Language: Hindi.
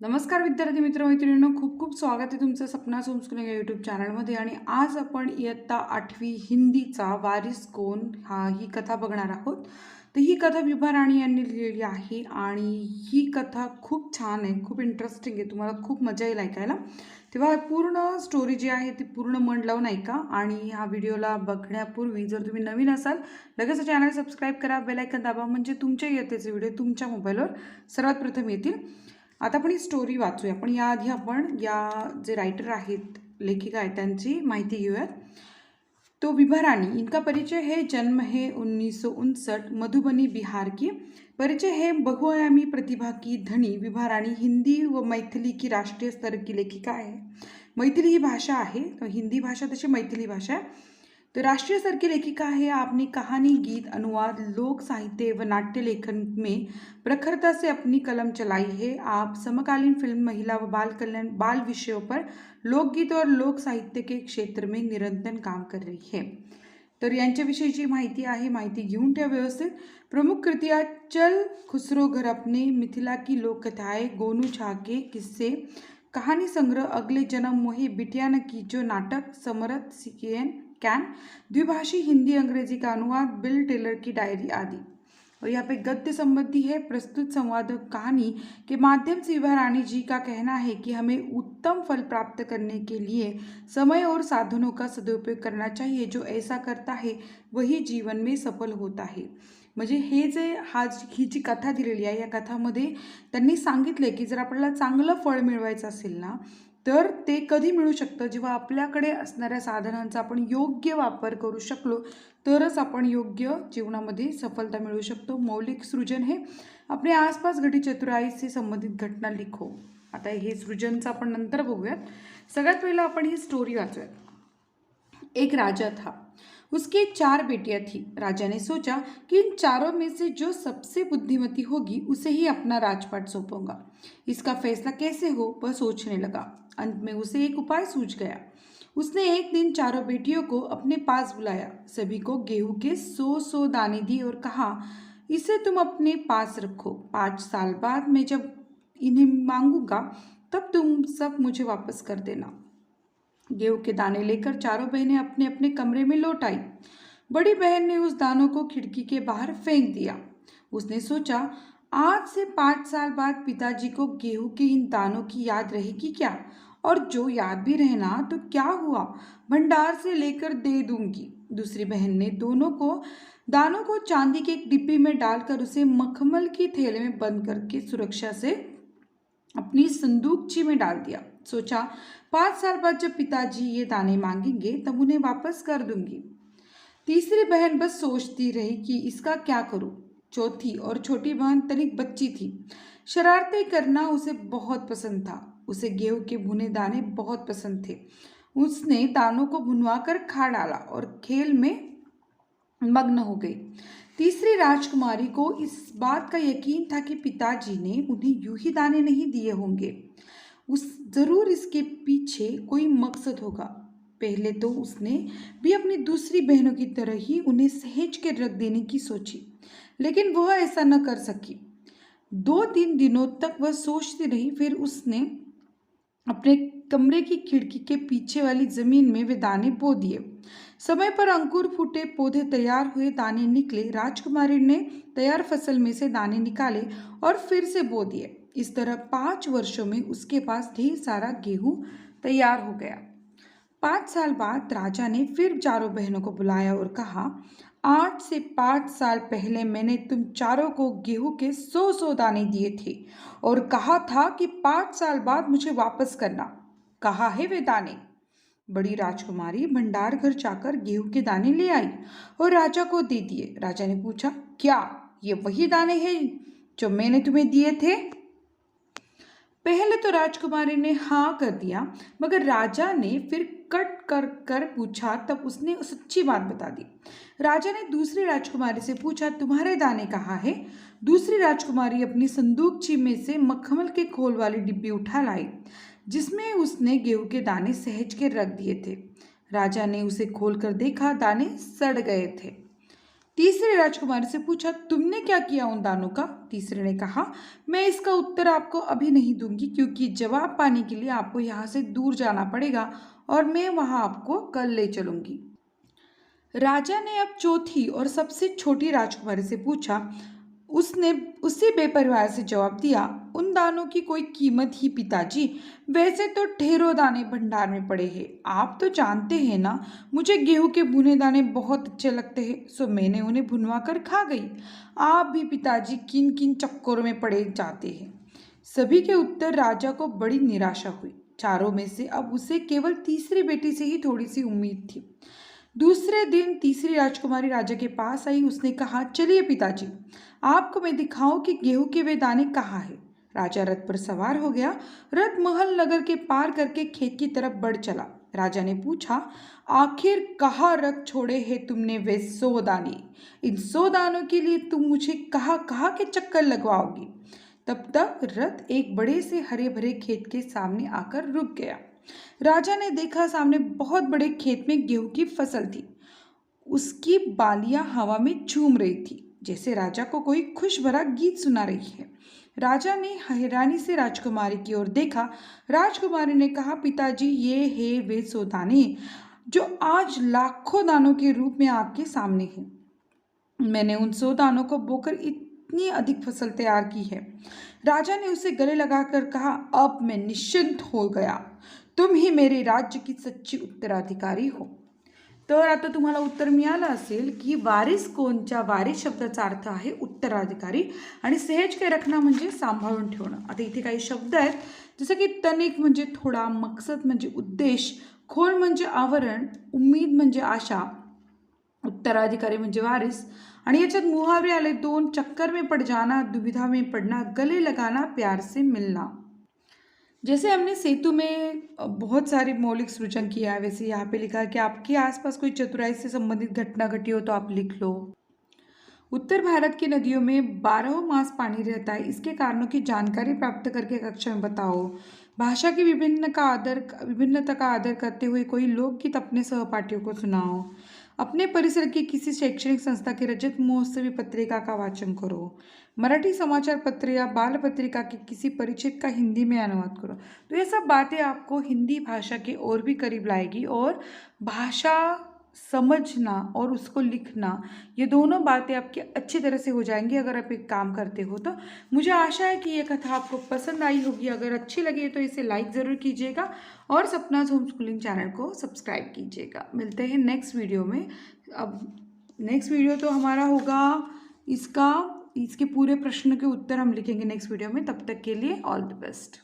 नमस्कार विद्यार्थी मित्र मैत्रिणींनो, खूप खूप स्वागत आहे तुमचं सपना संस्कृती या यूट्यूब चॅनलमध्ये. आणि आज आपण इयत्ता 8वी हिंदीचा वारिस कोण ही कथा बघणार आहोत. तर ही कथा विभा राणी यांनी लिहिलेली आहे आणि ही कथा खूप छान आहे, खूप इंटरेस्टिंग आहे. तुम्हाला खूप मजा येईल ऐकायला. तेव्हा पूर्ण स्टोरी जी आहे ती पूर्ण मन लावून ऐका. आणि ह्या व्हिडिओला बघण्यापूर्वी जर तुम्ही नवीन असाल लगेच चॅनल सबस्क्राईब करा, बेल आयकॉन दाबा, म्हणजे तुमच्या इयत्तेचे व्हिडिओ तुमच्या मोबाईलवर सर्वात प्रथम येतील. आता आपण ही स्टोरी वाचूया, पण याआधी आपण या जे रायटर आहेत, लेखिका आहेत, त्यांची माहिती घेऊयात. तो विभा रानी, इनका परिचय है, जन्म है 1959, मधुबनी बिहार की. परिचय है बहुआयामी प्रतिभा की धनी विभा रानी हिंदी व मैथिली की राष्ट्रीय स्तर की लेखिका है. मैथिली ही भाषा आहे, तो हिंदी भाषा तशी मैथिली भाषा आहे. तो राष्ट्रीय स्तर की लेखिका है. आपने कहानी, गीत, अनुवाद, लोक साहित्य व नाट्य लेखन में प्रखरता से अपनी कलम चलाई है. आप समकालीन फिल्म, महिला व बाल कल्याण, बाल विषयों पर लोकगीत और लोक साहित्य के क्षेत्र में निरंतर काम कर रही है. तर यांच्याविषयीची माहिती आहे, माहिती घेऊन ठेवा व्यवस्थित. प्रमुख कृतियाँ: चल खुसरो घर अपने, मिथिला की लोक कथाएं, गोनू झा के किस्से, कहानी संग्रह अगले जन्म, मोहे बिटिया न कीचो नाटक, समरथ सिकेन कैन, द्विभाषी हिंदी अंग्रेजी का अनुवाद, बिल टेलर की डायरी आदि. और यहाँ पे गद्य संबंधी है. प्रस्तुत संवादक कहानी के माध्यम से विभा रानी जी का कहना है कि हमें उत्तम फल प्राप्त करने के लिए समय और साधनों का सदुपयोग करना चाहिए. जो ऐसा करता है वही जीवन में सफल होता है. म्हणजे हे जे ही जी कथा दिलेली आहे, या कथामध्ये त्यांनी सांगितले की जर आपल्याला चांगलं फळ मिळवायचं असेल ना, तर ते कधी मिळू शकतं, जेव्हा आपल्याकडे असणाऱ्या साधनांचा आपण योग्य वापर करू शकलो तरच आपण योग्य जीवनामध्ये सफलता मिळवू शकतो. मौलिक सृजन हे अपने आसपास घटी चतुराई से संबंधित घटना लिखो. आता हे सृजनचं आपण नंतर बघूयात. सगळ्यात पहिलं आपण ही स्टोरी वाचूयात. एक राजा था, उसकी 4 बेटियां थी. राजा ने सोचा कि इन चारों में से जो सबसे बुद्धिमती होगी उसे ही अपना राजपाट सौंपूंगा. इसका फैसला कैसे हो वह सोचने लगा. अंत में उसे एक उपाय सूझ गया. उसने एक दिन चारों बेटियों को अपने पास बुलाया, सभी को गेहूं के 100 दाने दिए और कहा, इसे तुम अपने पास रखो. 5 साल बाद मैं जब इन्हें मांगूंगा तब तुम सब मुझे वापस कर देना. गेहूं के दाने लेकर चारों बहनें अपने अपने कमरे में लौट आई. बड़ी बहन ने उस दानों को खिड़की के बाहर फेंक दिया. उसने सोचा, आज से 5 साल बाद पिताजी को गेहूं के इन दानों की याद रहेगी क्या? और जो याद भी रहना तो क्या हुआ, भंडार से लेकर दे दूंगी. दूसरी बहन ने दानों को चांदी के एक डिब्बी में डालकर उसे मखमल की थैले में बंद करके सुरक्षा से अपनी संदूकची में डाल दिया. सोचा, 5 साल बाद जब पिताजी ये दाने मांगेंगे तब उन्हें वापस कर दूंगी. तीसरी बहन बस सोचती रही कि इसका क्या करूं. चौथी और छोटी बहन तनिक बच्ची थी. शरारतें करना उसे बहुत पसंद था. उसे गेहूं के भुने दाने बहुत पसंद थे. उसने दानों को भुनवाकर खा डाला और खेल में मग्न हो गई. तीसरी राजकुमारी को इस बात का यकीन था कि पिताजी ने उन्हें यूं ही दाने नहीं दिए होंगे. उस जरूर इसके पीछे कोई मकसद होगा. पहले तो उसने भी अपनी दूसरी बहनों की तरह ही उन्हें सहेज के रख देने की सोची, लेकिन वह ऐसा न कर सकी. 2-3 दिनों तक वह सोचती रही. फिर उसने अपने कमरे की खिड़की के पीछे वाली जमीन में वे दाने बो दिए. समय पर अंकुर फूटे, पौधे तैयार हुए, दाने निकले. राजकुमारी ने तैयार फसल में से दाने निकाले और फिर से बो दिए. इस तरह 5 वर्षों में उसके पास ढेर सारा गेहूं तैयार हो गया. 5 साल बाद राजा ने फिर चारों बहनों को बुलाया और कहा, आज से 5 साल पहले मैंने तुम चारों को गेहूं के 100 दाने दिए थे और कहा था कि 5 साल बाद मुझे वापस करना. कहा है वे दाने? बड़ी राजकुमारी भंडार घर जाकर गेहूं के दाने ले आई और राजा को दे दिए. राजा ने पूछा, क्या ये वही दाने हैं जो मैंने तुम्हें दिए थे? पहले तो राजकुमारी ने हाँ कर दिया, मगर राजा ने फिर कट कर कर पूछा, तब उसने सच्ची बात बता दी. राजा ने दूसरी राजकुमारी से पूछा, तुम्हारे दाने कहाँ है? दूसरी राजकुमारी अपनी संदूकची में से मखमल के खोल वाली डिब्बी उठा लाई, जिसमें उसने गेहूं के दाने सहेज के रख दिए थे. राजा ने उसे खोलकर देखा, दाने सड़ गए थे. तीसरे राजकुमारी से पूछा, तुमने क्या किया उन दानों का? तीसरे ने कहा, मैं इसका उत्तर आपको अभी नहीं दूंगी, क्योंकि जवाब पाने के लिए आपको यहाँ से दूर जाना पड़ेगा और मैं वहाँ आपको कल ले चलूंगी। राजा ने अब चौथी और सबसे छोटी राजकुमारी से पूछा। उसने उसी बेपरवाह से जवाब दिया, उन दानों की कोई कीमत ही पिताजी, वैसे तो ढेरों दाने भंडार में पड़े हैं। आप तो जानते हैं ना, मुझे गेहूं के भुने दाने बहुत अच्छे लगते हैं, सो मैंने उन्हें भुनवा कर खा गई। आप भी पिताजी किन किन चक्करों में पड़े जाते हैं। सभी के उत्तर राजा को बड़ी निराशा हुई। चारों में से अब उसे केवल तीसरी बेटी से ही थोड़ी सी उम्मीद थी। दूसरे दिन तीसरी राजकुमारी राजा के पास आई। उसने कहा, चलिए पिताजी, आपको मैं दिखाऊं कि गेहूं के वे दाने कहाँ हैं। राजा रथ पर सवार हो गया। रथ महल नगर के पार करके खेत की तरफ बढ़ चला। राजा ने पूछा, आखिर कहाँ रख छोड़े हैं तुमने वे 100 दाने? इन 100 दानों के लिए तुम मुझे कहाँ कहाँ के चक्कर लगवाओगी? तब तक रथ एक बड़े से हरे भरे खेत के सामने आकर रुक गया। राजा ने देखा, सामने बहुत बड़े खेत में गेहूं की फसल थी। उसकी बालियां हवा में झूम रही थी, जैसे राजा को कोई खुश भरा गीत सुना रही है। राजा ने हैरानी से राजकुमारी की ओर देखा। राजकुमारी ने कहा, पिताजी, ये है वे 100 दाने जो आज लाखों दानों के रूप में आपके सामने हैं। मैंने उन 100 दानों को बोकर इतनी अधिक फसल तैयार की है। राजा ने उसे गले लगाकर कहा, अब मैं निश्चिंत हो गया। तुम ही मेरे राज्य की सच्ची उत्तराधिकारी हो। तर आता तुम्हाला उत्तर मिळालं असेल की वारीस कोणच्या वारीस शब्दाचा अर्थ आहे उत्तराधिकारी आणि सहेज काय रखणं म्हणजे सांभाळून ठेवणं। आता इथे काही शब्द आहेत, जसं की तनिक म्हणजे थोडा, मकसद म्हणजे उद्देश, खोल म्हणजे आवरण, उम्मीद म्हणजे आशा, उत्तराधिकारी म्हणजे वारिस। आणि याच्यात मुहावरे आले 2, चक्कर में पड़ जाना, दुविधा में पड़ना, गले लगाना, प्यार से मिलना। जैसे हमने सेतु में बहुत सारे मौलिक सृजन किया है, वैसे यहाँ पे लिखा है कि आपके आसपास कोई चतुराई से संबंधित घटना घटी हो तो आप लिख लो। उत्तर भारत की नदियों में 12 मास पानी रहता है, इसके कारणों की जानकारी प्राप्त करके कक्षा में बताओ। भाषा की विभिन्नता का आदर करते हुए कोई लोकगीत अपने सहपाठियों को सुनाओ। अपने परिसर की किसी शैक्षणिक संस्था की रजत महोत्सवी पत्रिका का वाचन करो। मराठी समाचार पत्र या बाल पत्रिका के किसी परिचित का हिंदी में अनुवाद करो। तो ये सब बातें आपको हिंदी भाषा के और भी करीब लाएगी, और भाषा समझना और उसको लिखना, ये दोनों बातें आपकी अच्छी तरह से हो जाएंगी अगर आप एक काम करते हो तो। मुझे आशा है कि ये कथा आपको पसंद आई होगी। अगर अच्छी लगी तो इसे लाइक ज़रूर कीजिएगा और सपनाज होम स्कूलिंग चैनल को सब्सक्राइब कीजिएगा। मिलते हैं नेक्स्ट वीडियो में। अब नेक्स्ट वीडियो तो हमारा होगा इसके पूरे प्रश्न के उत्तर हम लिखेंगे नेक्स्ट वीडियो में। तब तक के लिए ऑल द बेस्ट।